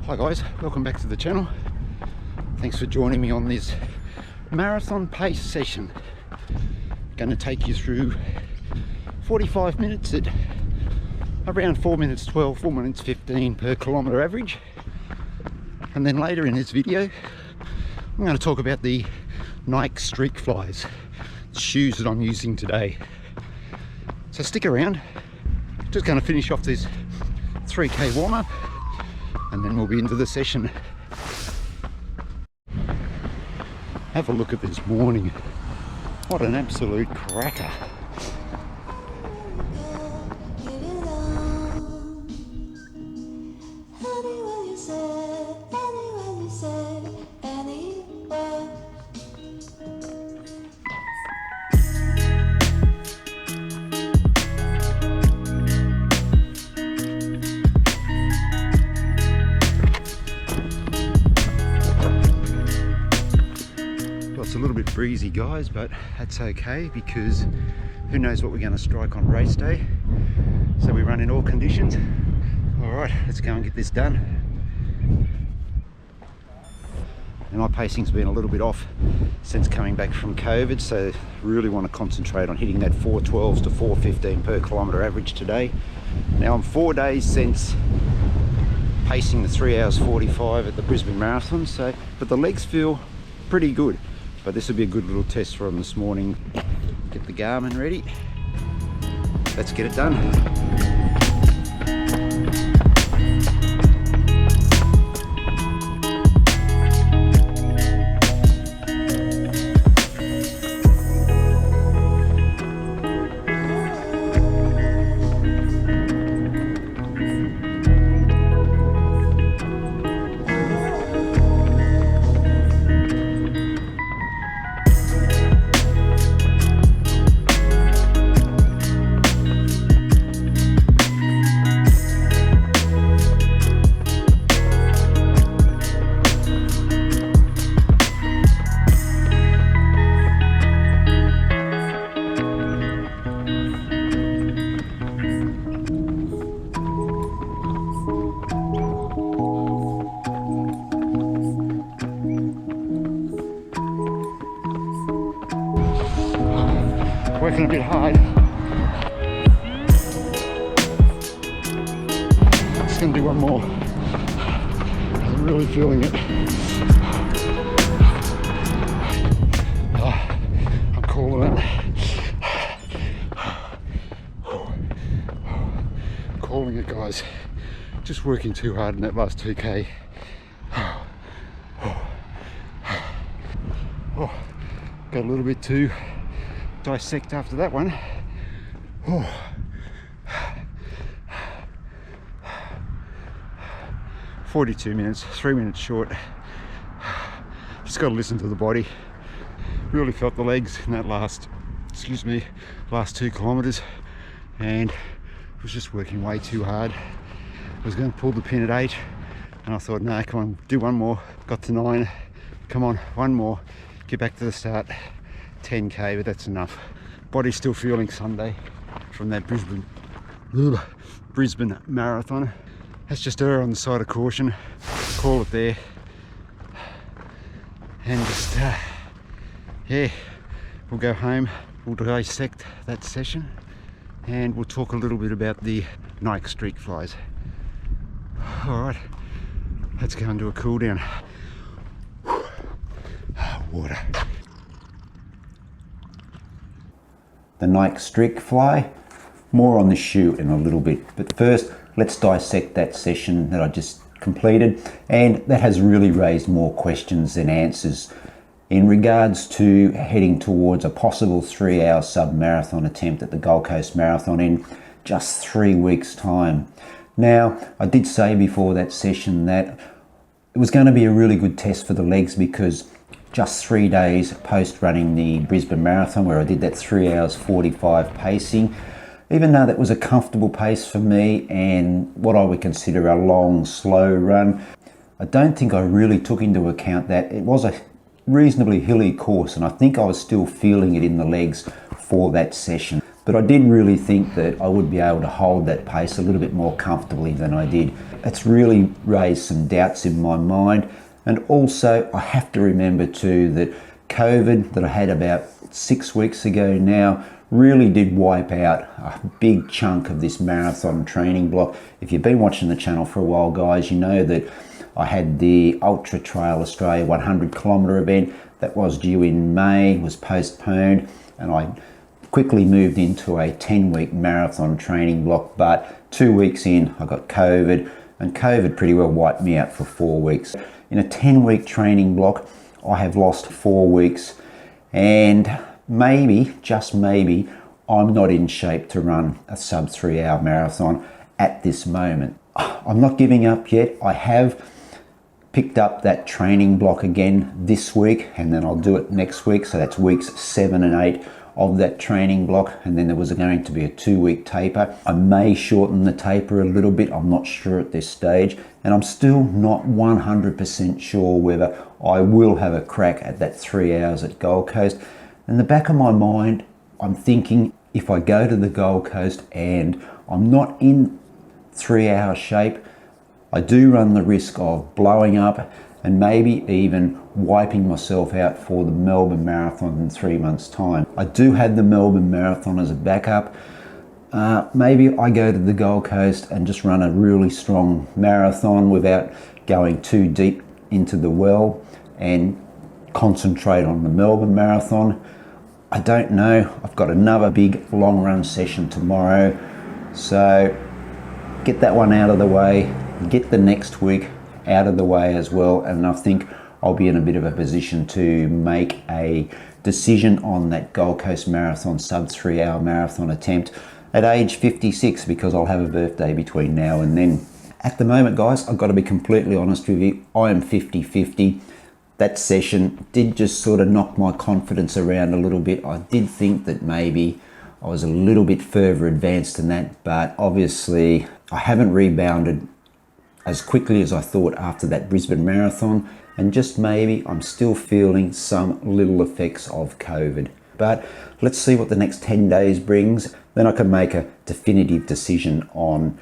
Hi guys, welcome back to the channel. Thanks for joining me on this marathon pace session. Going to take you through 45 minutes at around 4 minutes 12, 4 minutes 15 per kilometre average. And then later in this video, I'm going to talk about the Nike Streakflies, the shoes that I'm using today. So stick around. Just going to finish off this 3k warm-up and then we'll be into the session. Have a look at this morning. What an absolute cracker. It's a little bit breezy, guys, but that's okay because who knows what we're going to strike on race day. So we run in all conditions. All right, let's go and get this done. And my pacing's been a little bit off since coming back from COVID, so really want to concentrate on hitting that 4:12s to 4:15 per kilometre average today. Now I'm 4 days since pacing the 3 hours 45 at the Brisbane Marathon, so but the legs feel pretty good. But this will be a good little test for them this morning. Get the Garmin ready. Let's get it done. Working a bit hard. Just gonna do one more. I'm really feeling it. I'm calling it. Calling it, guys. Just working too hard in that last 2k. Got a little bit too dissect after that one. 42 minutes, 3 minutes short. Just got to listen to the body. Really felt the legs in that last 2 kilometers, and was just working way too hard. I was going to pull the pin at 8 and I thought, no, come on, do one more. Got to 9, come on, one more, get back to the start. 10k, but that's enough. Body's still feeling Sunday from that Brisbane Marathon. Let's just err on the side of caution, call it there, and just yeah, we'll go home, we'll dissect that session, and we'll talk a little bit about the Nike Streakflies. All right, let's go and do a cool down. Water. The Nike Streakfly, more on the shoe in a little bit, but first let's dissect that session that I just completed, and that has really raised more questions than answers in regards to heading towards a possible 3-hour sub-marathon attempt at the Gold Coast Marathon in just 3 weeks' time. Now, I did say before that session that it was going to be a really good test for the legs because just 3 days post running the Brisbane Marathon, where I did that 3 hours 45 pacing, even though that was a comfortable pace for me and what I would consider a long, slow run, I don't think I really took into account that it was a reasonably hilly course, and I think I was still feeling it in the legs for that session. but I did really think that I would be able to hold that pace a little bit more comfortably than I did. It's really raised some doubts in my mind. And also I have to remember too that COVID that I had about 6 weeks ago now really did wipe out a big chunk of this marathon training block. If you've been watching the channel for a while, guys, you know that I had the Ultra Trail Australia 100 kilometre event that was due in May, was postponed, and I quickly moved into a 10-week marathon training block. But 2 weeks in, I got COVID, and COVID pretty well wiped me out for 4 weeks. In a 10-week training block, I have lost 4 weeks, and maybe, just maybe, I'm not in shape to run a sub-3 hour marathon at this moment. I'm not giving up yet. I have picked up that training block again this week, and then I'll do it next week. So that's weeks 7 and 8 of that training block, and then there was going to be a 2-week taper. I may shorten the taper a little bit, I'm not sure at this stage, and I'm still not 100% sure whether I will have a crack at that 3 hours at Gold Coast. In the back of my mind, I'm thinking if I go to the Gold Coast and I'm not in 3 hour shape, I do run the risk of blowing up and maybe even wiping myself out for the Melbourne Marathon in 3 months' time. I do have the Melbourne Marathon as a backup. Maybe I go to the Gold Coast and just run a really strong marathon without going too deep into the well and concentrate on the Melbourne Marathon. I don't know. I've got another big long run session tomorrow. So get that one out of the way, get the next week out of the way as well, and I think I'll be in a bit of a position to make a decision on that Gold Coast Marathon sub-3 hour marathon attempt at age 56, because I'll have a birthday between now and then. At the moment, guys, I've got to be completely honest with you, I am 50-50. That session did just sort of knock my confidence around a little bit. I did think that maybe I was a little bit further advanced than that, but obviously I haven't rebounded as quickly as I thought after that Brisbane Marathon, and just maybe I'm still feeling some little effects of COVID. But let's see what the next 10 days brings, then I can make a definitive decision on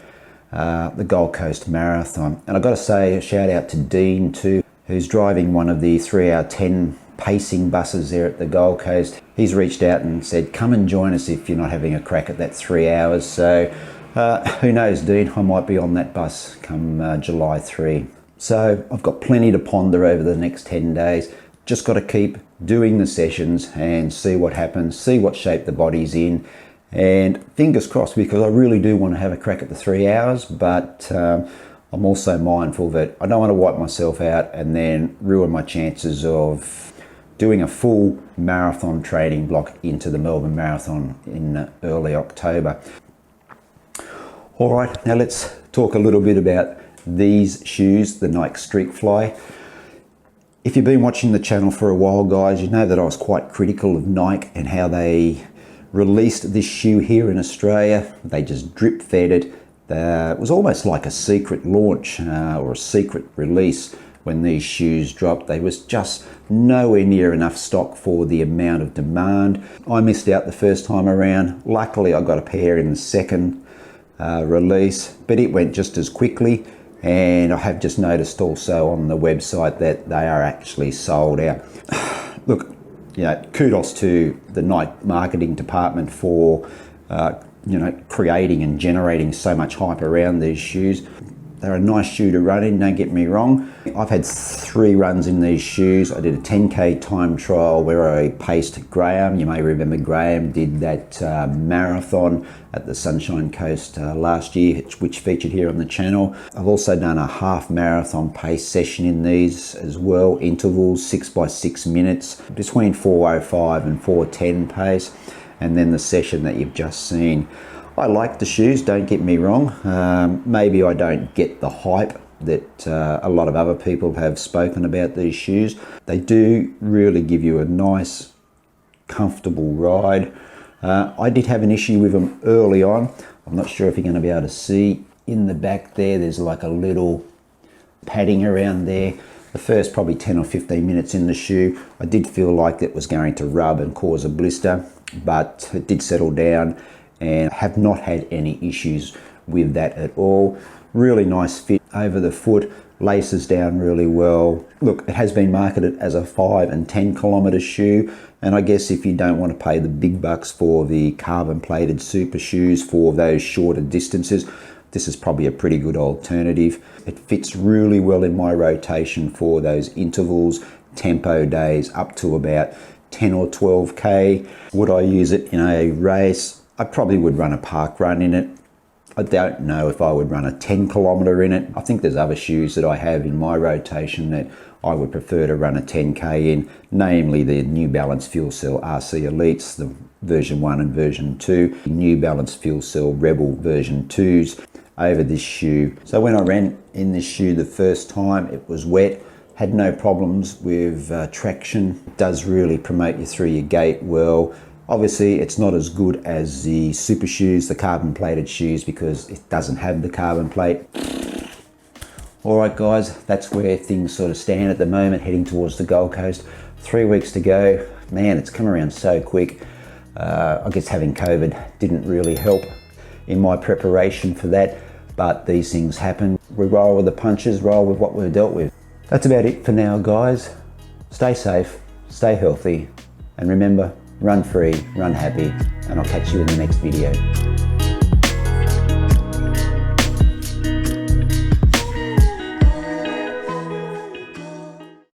the Gold Coast Marathon. And I've got to say a shout out to Dean too, who's driving one of the 3 hour 10 pacing buses there at the Gold Coast. He's reached out and said, come and join us if you're not having a crack at that 3 hours. So who knows, Dean, I might be on that bus come July 3. So I've got plenty to ponder over the next 10 days. Just got to keep doing the sessions and see what happens, see what shape the body's in, and fingers crossed, because I really do want to have a crack at the 3 hours, but I'm also mindful that I don't want to wipe myself out and then ruin my chances of doing a full marathon training block into the Melbourne Marathon in early October. All right, now let's talk a little bit about these shoes, the Nike Streakfly. If you've been watching the channel for a while, guys, you know that I was quite critical of Nike and how they released this shoe here in Australia. They just drip fed it. It was almost like a secret launch or a secret release when these shoes dropped. There was just nowhere near enough stock for the amount of demand. I missed out the first time around. Luckily, I got a pair in the second release, but it went just as quickly, and I have just noticed also on the website that they are actually sold out. Look, you know, kudos to the Nike marketing department for creating and generating so much hype around these shoes. They're a nice shoe to run in, don't get me wrong. I've had 3 runs in these shoes. I did a 10K time trial where I paced Graham. You may remember Graham did that marathon at the Sunshine Coast last year, which featured here on the channel. I've also done a half marathon pace session in these as well, intervals 6 by 6 minutes, between 4:05 and 4:10 pace, and then the session that you've just seen. I like the shoes, don't get me wrong. Maybe I don't get the hype that a lot of other people have spoken about these shoes. They do really give you a nice, comfortable ride. I did have an issue with them early on. I'm not sure if you're going to be able to see in the back there, there's like a little padding around there. The first probably 10 or 15 minutes in the shoe, I did feel like it was going to rub and cause a blister. but it did settle down and have not had any issues with that at all. Really nice fit over the foot, laces down really well. Look, it has been marketed as a 5 and 10 kilometre shoe, and I guess if you don't want to pay the big bucks for the carbon plated super shoes for those shorter distances, this is probably a pretty good alternative. It fits really well in my rotation for those intervals, tempo days up to about 10 or 12k. Would I use it in a race? I probably would run a park run in it. I don't know if I would run a 10 kilometre in it. I think there's other shoes that I have in my rotation that I would prefer to run a 10k in, namely the New Balance Fuel Cell RC Elites, the version 1 and version 2, New Balance Fuel Cell Rebel version 2s over this shoe. So when I ran in this shoe the first time, it was wet, had no problems with traction. It does really promote you through your gait well. Obviously, it's not as good as the super shoes, the carbon plated shoes, because it doesn't have the carbon plate. All right, guys, that's where things sort of stand at the moment, heading towards the Gold Coast. 3 weeks to go. Man, it's come around so quick. I guess having COVID didn't really help in my preparation for that, but these things happen. We roll with the punches, roll with what we've dealt with. That's about it for now, guys. Stay safe, stay healthy, and remember, run free, run happy, and I'll catch you in the next video.